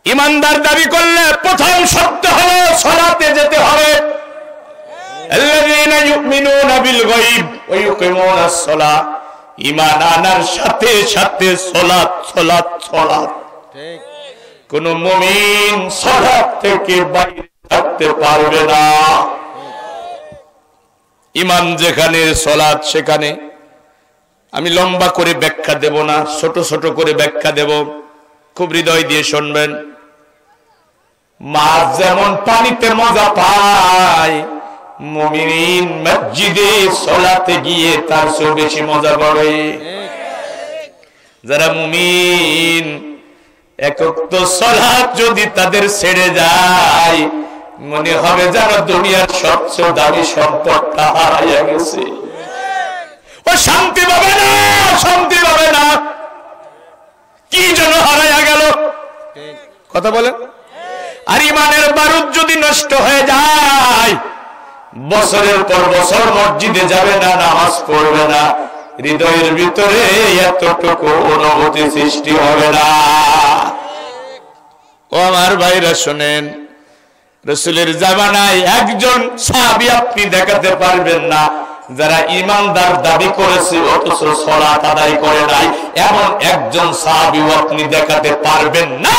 ইমানদার দাবি করলে প্রথম শর্ত হলো সালাতে যেতে হবে। আল্লাযীনা ইউমিনুনা বিল গায়ব ওয়া ইউকিমুনাস সালাহ, ঈমান আনার সাথে সাথে সালাত সালাত সালাত। ঠিক, কোন মুমিন সালাত থেকে বাইরে থাকতে পারবে না। ঈমান যেখানে সালাত সেখানে। আমি লম্বা করে ব্যাখ্যা দেব না, ছোট ছোট করে ব্যাখ্যা দেব, খুব হৃদয় দিয়ে শুনবেন। মাছ যেমন পানিতে মজা পায়, মুমিন মসজিদে সালাতে গিয়ে তার চেয়ে বেশি মজা পাবে। যারা মুমিন এক ওয়াক্ত সালাত যদি তাদের ছেড়ে যায়, মনে হবে যেন দুনিয়ার সবচেয়ে দামি সম্পদটা হারিয়ে গেছে। ও শান্তি পাবে না, শান্তি পাবে না। কি যেন হারাইয়া গেল, কথা বলেন। আর ঈমানের বারুদ যদি নষ্ট হয়ে যায়, বছরের পর বছর মসজিদে যাবে না, নামাজ পড়বে না, হৃদয়ের ভিতরে এতটুকু অনুভূতি সৃষ্টি হবে না। ও আমার ভাইরা শোনেন, রাসূলের জামানায় একজন সাহাবী আপনি দেখাতে পারবেন না যারা ঈমানদার দাবি করেছে অথচ সালাত আদায় করে নাই, এমন একজন সাহাবীও আপনি দেখাতে পারবেন না।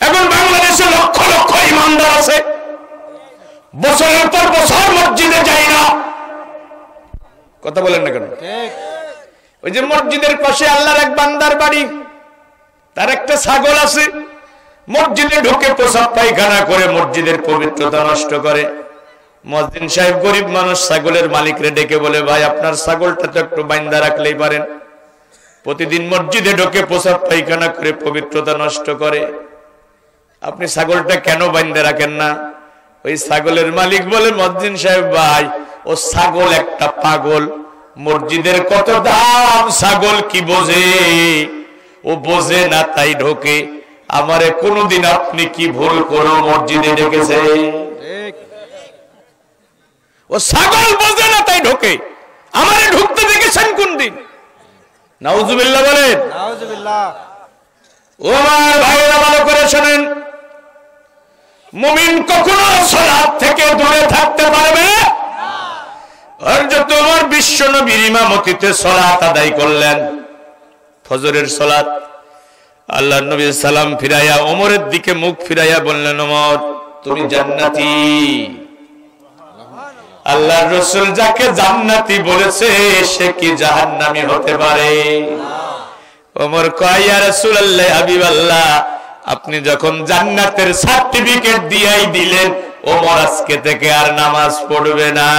এখন বাংলাদেশে লক্ষ লক্ষ ঈমানদার আছে, বছরের পর বছর মসজিদে যায় না। কথা বলেন না কেন? ওই যে মসজিদের পাশে আল্লাহর এক বান্দার বাড়ি, তার একটা ছাগল আছে, মসজিদে ঢুকে পেশাব পায়খানা করে মসজিদের পবিত্রতা নষ্ট করে। মুয়াজ্জিন সাহেব গরিব মানুষ, ছাগলের মালিকরে ডেকে বলে, ভাই আপনার ছাগলটা তো একটু বাইন্দা রাখলেই পারেন, প্রতিদিন মসজিদে ঢুকে পেশাব পায়খানা করে পবিত্রতা নষ্ট করে, আপনি ছাগলটা কেন বাইন্দা রাখেন না? ওই ছাগলের মালিক বলে, মুয়াজ্জিন সাহেব ভাই ও ছাগল একটা পাগল, মসজিদের কত দাম, ছাগল কি বোঝে, ও বোঝে না তাই ঢোকে। আমারে কোনদিন আপনি কি ভুল করো মসজিদে ডেকেছে? ও ছাগল বোঝে না তাই ঢোকে, আমারে ঢুকতে দেখেছেন কোন দিন? নাউজুবিল্লাহ বলেন। নাউজুবিল্লাহ। ও আমার ভাইরা ভালো করে শুনেন, মুমিন কখনো সালাত থেকে দূরে থাকতে পারবে না। আর যে তোমার বিশ্ব নবীর ইমামতিতে সালাত আদায় করলেন, ফজরের সালাত, আল্লাহর নবী সালাম ফিরাইয়া ওমরের দিকে মুখ ফিরাইয়া বললেন, ওমর তুমি জান্নাতি। আল্লাহর রাসূল যাকে জান্নাতি বলেছে সে কি জাহান্নামী হতে পারে? ওমর কয়, ইয়া রাসূলুল্লাহ, হাবিবাল্লাহ, আপনি যখন জান্নাতের সার্টিফিকেট দিয়াই দিলেন, ওমর আজকে থেকে আর নামাজ পড়বে না।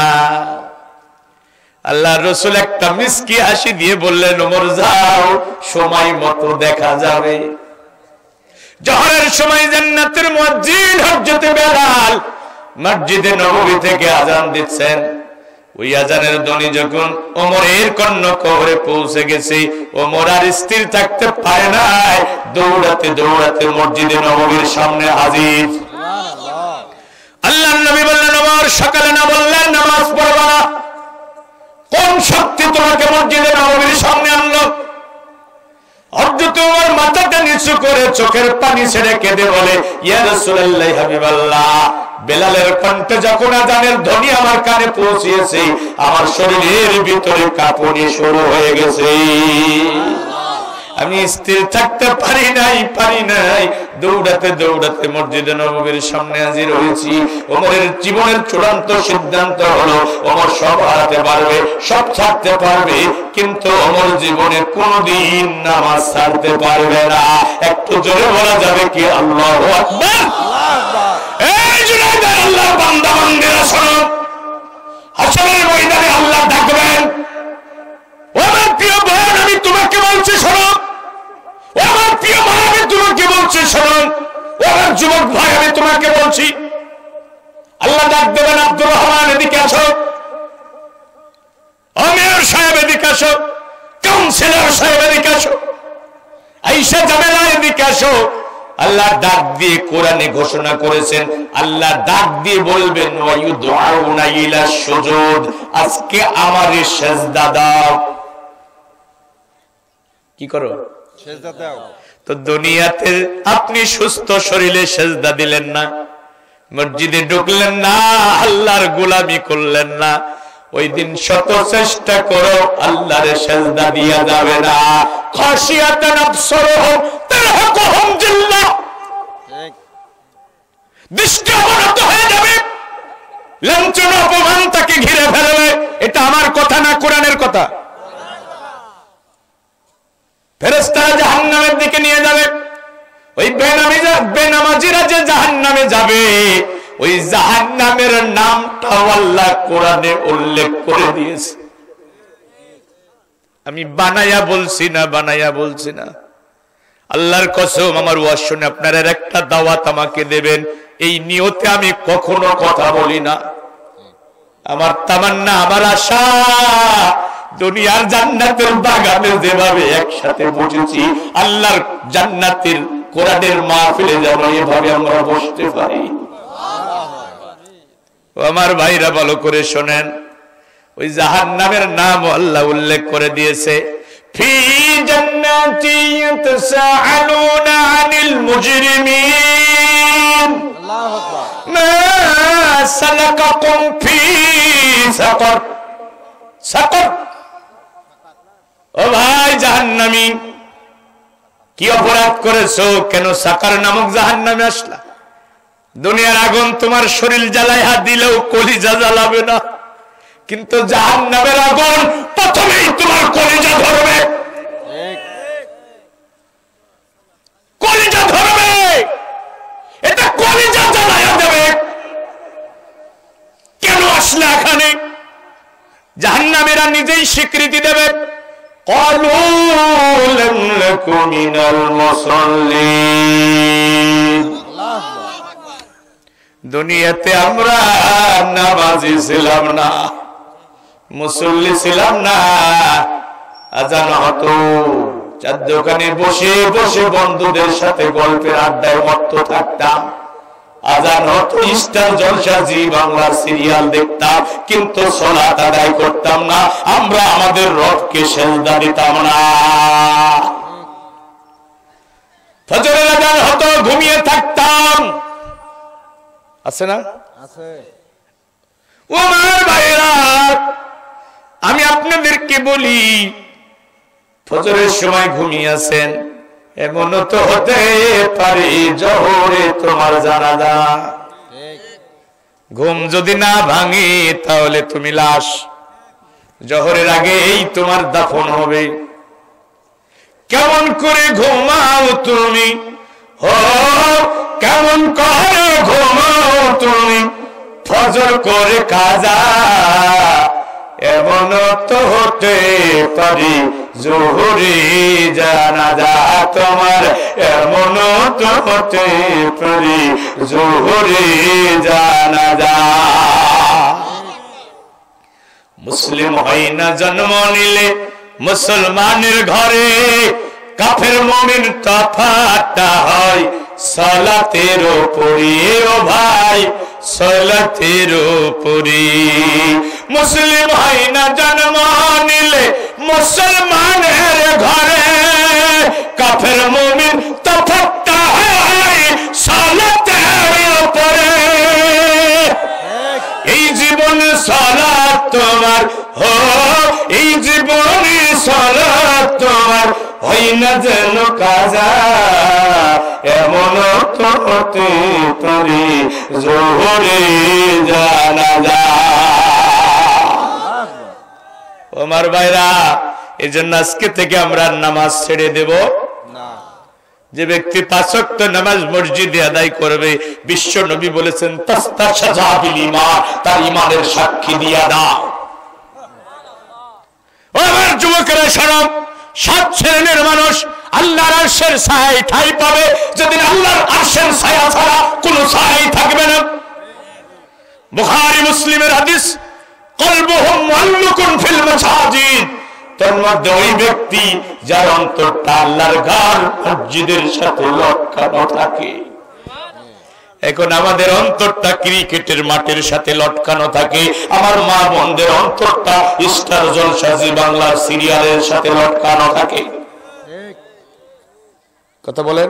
আল্লাহর রাসূল একটা মিষ্টি হাসি দিয়ে বললেন, ওমর যাও, সময় মতো দেখা যাবে। জোহরের সময় জান্নাতের মুয়াজ্জিন হযরত বেলাল মসজিদে নববী থেকে আযান দিচ্ছেন। ওই আযানের ধ্বনি যখন ওমরের কর্ণকুহরে পৌঁছে গেছে, ওমর আর স্থির থাকতে পারে নাই, দৌড়াতে দৌড়াতে মসজিদে নববীর সামনে হাজির। সুবহানাল্লাহ। আল্লাহর নবী বললেন, ওমর সকালে না বললেন নামাজ পড়বা না, কোন শক্তি তোমাকে মসজিদে নববীর সামনে আনলো? হযরত ওমর মাথাটা নিচু করে চোখের পানি ছেড়ে কেঁদে বলে, ইয়া রাসূলুল্লাহ, হাবিবাল্লাহ, বেলালের কণ্ঠে যখন আযানের ধ্বনি আমার কানে পৌঁছেছে, আমার শরীরের ভিতরে কাঁপুনি শুরু হয়ে গেছে। আমি স্থির থাকতে পারি নাই, দৌড়াতে দৌড়াতে মসজিদে নববীর সামনে হাজির হয়েছি। ওমরের জীবনের চূড়ান্ত সিদ্ধান্ত হলো, ওমর সব হারাতে পারবে, সব ছাড়তে পারবে, কিন্তু ওমর জীবনে কোনদিন নামাজ ছাড়তে পারবে না। একটু জোরে বলা যাবে কি আল্লাহু আকবার? এই জুনাইদের আল্লাহর বান্দা বান্দিরা শোনো, হাসরের ময়দানে আল্লাহ ডাকবেন, ও আমার প্রিয় বোন আমি তোমাকে বলছি শোনো, ও আমার প্রিয় মা আমি তোমাকে বলছি শোনো, ও আমার যুবক ভাই আমি তোমাকে বলছি। আল্লাহ ডাক দেবেন, আব্দুর রহমান এদিকে আসো, ও মেয়র সাহেব এদিকে আসো, কাউন্সিলর সাহেব এদিকে আসো, আয়েশা জামেলা এদিকে আসো, আল্লাহ ডাক দিয়ে কোরআনে ঘোষণা করেছেন, আল্লাহ ডাক দিয়ে বলবেন ওয়ায়ুদউনা ইলা সুজুদ, আজকে আমারে সিজদা দাও। কি করো? সিজদা দাও। তো দুনিয়াতে আপনি সুস্থ শরীরে সিজদা দিলেন না, মসজিদে ঢুকলেন না, আল্লাহর গোলামি করলেন না, ওই দিন শত চেষ্টা করো আল্লাহর সিজদা দিয়া যাবে না। খাশিয়াতান আবসারুহুম তারহাকুহুম জিল্লাহ, ঠিক। দৃষ্টি অবনত হয়ে যাবে, লাঞ্ছনা অপমান তাকে ঘিরে ফেলবে। এটা আমার কথা না, কোরআনের কথা। ফেরেশতারা জাহান্নামের দিকে নিয়ে যাবে, ওই বেনামাজিরা যে জাহান্নামে যাবে, ওই জাহান্নামের নামটা আল্লাহ কোরআনে উল্লেখ করে দিয়েছে। আমি বানায়া বলছি না, আল্লাহর কসম, আমার ওয়াজ শুনে আপনারা একটা দাওয়াত আমাকে দেবেন, এই নিয়তে আমি কখনো কথা বলি না। আমার তামান্না, আমার আশা, দুনিয়ার জান্নাতের বাগানে যেভাবে একসাথে বসেছি, আল্লাহর জান্নাতের কোরআনের মাহফিলে যেন এভাবে আমরা বসতে পারি। আমার ভাইরা ভালো করে শোনেন, ওই জাহান্নামের নাম আল্লাহ উল্লেখ করে দিয়েছে, ফি জান্নাতি ইয়াতাসাআলুনা আনিল মুজরিমিন আল্লাহু আকবার। মা সালাকাকুম ফি সাকার। সাকার, ও ভাই জাহান্নামী, কি অপরাধ করেছো? কেন সাকার নামক জাহান্নামে আসলা? দুনিয়ার আগুন তোমার শরীর জ্বালাইয়া দিলেও কলিজা জ্বালাবে না, কিন্তু জাহান্নামের আগুন প্রথমেই তোমার কলিজা ধরবে, কলিজা ধরবে, এটা কলিজা জ্বালাইয়া দেবে। কেন আসলে এখানে? জাহান্নামীরা নিজেই স্বীকৃতি দেবে, ক্বালু লাম নাকু মিনাল মুসাল্লিন, দুনিয়াতে আমরা নামাজি ছিলাম না, মুসল্লি ছিলাম না। আজান হতো, চার দোকানে বসে বসে বন্ধুদের সাথে গল্পের আড্ডায় মত্ত থাকতাম। আজান হতো, স্টার জলসা জি বাংলার সিরিয়াল দেখতাম, কিন্তু সালাত আদায় করতাম না। আমরা আমাদের রবকে সিজদা দিতাম না। ফজরের আজান হতো, ঘুমিয়ে থাকতাম। আছে না? আছে। ও আমার ভাইরা, আমি আপনাদেরকে বলি, ফজরের সময় ঘুমিয়ে আছেন, এমনও তো হতে পারে জোহরে তোমার জানাজা। ঘুম যদি না ভাঙে তাহলে তুমি লাশ, জোহরের আগেই তোমার দাফন হবে। কেমন করে ঘুমাও তুমি, ও কেমন করে ঘুমাও তুমি, ফজর করে কাজা, এমন তো হতে পারি জোহরে জানাজা তোমার, এমন তো হতে পারি জোহরে জানাজা। মুসলিম হয় না জন্ম নিলে মুসলমানের ঘরে, কাফের মুমিন তফাৎটা হয় সালাতের উপরে। ও ভাই, সালাতের উপরে। মুসলিম হয় না জন্ম নিলে মুসলমানের ঘরে, কাফের মুমিন তফাৎটা হয় সালাতের উপরে। এই জীবনে সালাত তোমার, হো এই জীবনে সালাত তোমার, হয় না যেন কাজা, এমন তো হতে পারে জোহরে জানাজা। আমার ভাইরা, এই জন্য আজকে থেকে আমরা নামাজ ছেড়ে দেব না। যে ব্যক্তি 5 ওয়াক্ত নামাজ মসজিদে আদায় করবে, বিশ্ব নবী বলেছেন তাস্তাশা বিল ঈমান, তার ঈমানের সাক্ষী দিয়া দাও। আমার যুবকেরা শোনো, 7 শ্রেণীর মানুষ আল্লাহর আরশের ছায়ায় ঠাঁই পাবে, যেদিন আল্লাহর আরশের ছায়া ছাড়া কোনো ছায়াই থাকবে না। বুখারী মুসলিমের হাদিস, কলবুহুম মুআল্লাকুন ফিল মাসাজিদ, তোর মধ্যে ওই ব্যক্তি যার অন্তরটা আল্লাহর ঘর মসজিদের সাথে লটকানো থাকে। এখন আমাদের অন্তরটা ক্রিকেটের মাঠের সাথে লটকানো থাকে, আমার মা বোনদের অন্তরটা স্টার জলসা জি বাংলার সিরিয়ালের সাথে লটকানো থাকে। কথা বলেন,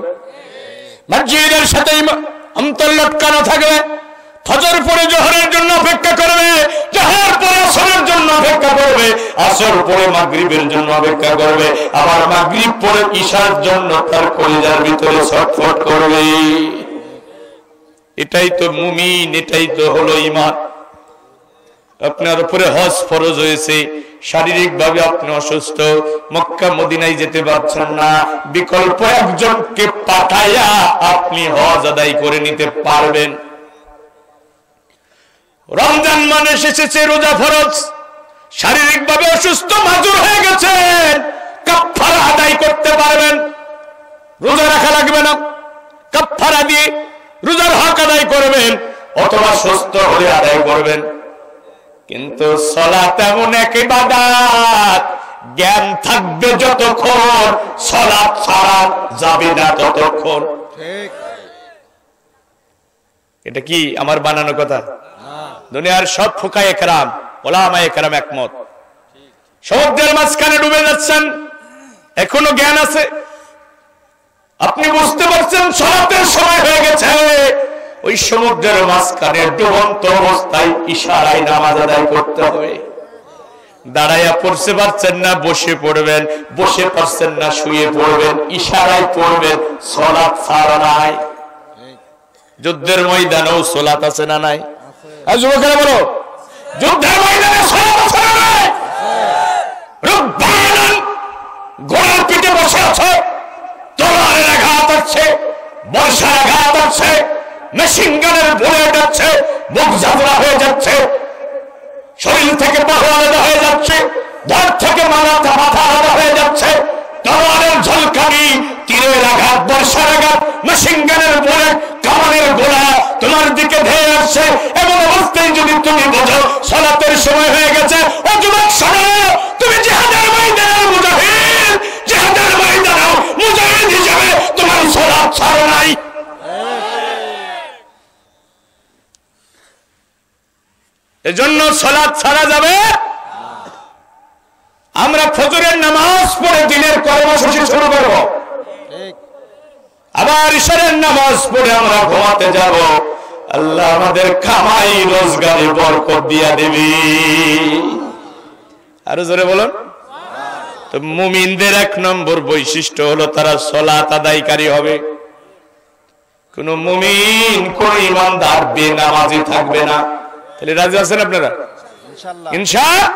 মসজিদের সাথে অন্তর লটকানো থাকবে। ফজর পরে জোহরের জন্য অপেক্ষা করবে, জোহর পরে আসরের জন্য অপেক্ষা করবে, আসর পরে মাগরিবের জন্য অপেক্ষা করবে, আবার মাগরিব পরে ইশার জন্য তার কলিজার ভিতরে ছটফট করবে। এটাই তো মুমিন, এটাই তো হলো ঈমান। আপনার উপরে হজ ফরজ হয়েছে, শারীরিক ভাবে আপনি অসুস্থ, মক্কা মদিনায় যেতে পারছেন না, বিকল্প একজনকে পাঠাইয়া আপনি হজ আদায় করে নিতে পারবেন। রমজান মাস এসেছে, রোজা ফরজ, শারীরিক ভাবে অসুস্থ, মাজুর হয়ে গেছেন, কাফারা আদায় করতে পারবেন, রোজা রাখা লাগবে না, কাফারা দিয়ে রোজার হক আদায় করবেন, অথবা সুস্থ হলে আদায় করবেন। কিন্তু সালাত এমন এক ইবাদত, জ্ঞান থাকবে যতক্ষণ, সালাত ছাড়া যাবে না ততক্ষণ। এটা কি আমার বানানো কথা? দুনিয়ার সব ফুকায়ে কেরাম, ওলামায়ে কেরাম একমত। সমুদ্রের মাঝখানে ডুবে যাচ্ছেন, এখনো জ্ঞান আছে, আপনি বুঝতে পারছেন সালাতের সময় হয়ে গেছে, ওই সমুদ্রের মাঝখানে ডুবন্ত অবস্থায় ইশারায় নামাজ আদায় করতে হবে। দাঁড়াইয়া পড়তে পারছেন না, বসে পড়বেন, বসে পারছেন না, শুয়ে পড়বেন, ইশারায় পড়বেন, সালাত ছাড়া নাই। যুদ্ধের ময়দানেও সালাত আছে না নাই? আর যুবকেরা বলো, যুদ্ধের ময়দানে সালাত আছে না নাই? রুব্বানান, ঘোড়ার পিঠে বসে আছে, তলোয়ারের আঘাত আছে, বর্ষার আঘাত আছে, মেশিন গানের বুলেট আছে, বুক ঝাঁঝরা হয়ে যাচ্ছে, শরীর থেকে বাহু আলাদা হয়ে যাচ্ছে, ধর থেকে মাথা আলাদা হয়ে যাচ্ছে, তলোয়ারের ঝলকানি, তীরের আঘাত, বর্ষার আঘাত, মেশিন গানের বুলেট, কামানের গোলা তোমার দিকে ধেয়ে আসছে। এমন অবস্থায় যদি তুমি বোঝো সালাতের সময় হয়ে গেছে, ও যুবক শোনো, তুমি জিহাদের ময়দানের মুজাহিদ, জিহাদের ময়দানেও মুজাহিদ হিসেবে তোমার সালাত ছাড়ো নাই। এজন্য সালাত ছাড়া যাবে। আমরা ফজরের নামাজ পড়ে দিনের কর্মসূচি শুরু করব, আবার ইশারের নামাজ পড়ে আমরা ঘুমাতে যাব। আল্লাহ আমাদের কামাই রোজগারে বরকত দিয়া দেবে। আরো জোরে বলুন। তো মুমিনদের এক নম্বর বৈশিষ্ট্য হলো তারা সালাত আদায়কারী হবে। কোন মুমিন, কোন ইমানদার বেনামাজি থাকবে না। তাহলে রাজি আছেন আপনারা? ইনশাআল্লাহ, ইনশাআল্লাহ।